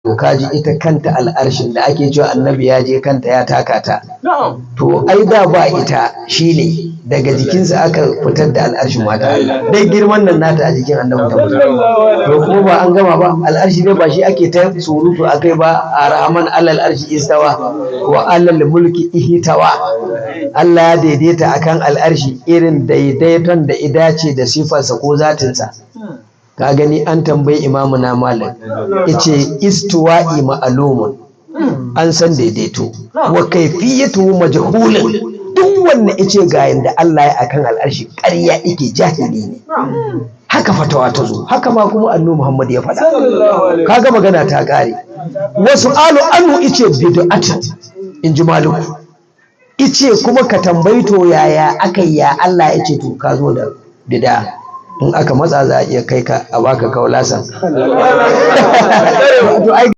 to kaji ita kanta al'arshin da ake cewa annabi ya je kanta ya taka ta to ai da ba ita shine daga jikinsa aka fitar da al'arshin mata Allah dai girman nan nata a jikin annabi ta fito to kuma ba an gama ba al'arshi dai ba shi ake ta surutu akai ba a rahman alal arshi istawa wa alal mulki ihtawa Allah ya daidaita akan al'arshi irin daidaiton da idace da sifarsa ko zatinsa ka gani an tambayi imamu na malik yace istiwa'i ma'lumun an san daidaito wa kayfiyatu majhulun duk wanda yace ga yanda Allah ya akan al'arshi ƙarya yake jahili ne haka fatawa ta zo haka ma kuma annabi Muhammad ya faɗa kaga magana ta ƙare wasu alu anhu yace bid'atun inji maliku yace kuma ka tambayto yaya akai ya Allah yace to ka zo da bid'a in aka matsa za a iya kai ka a baka kaulasan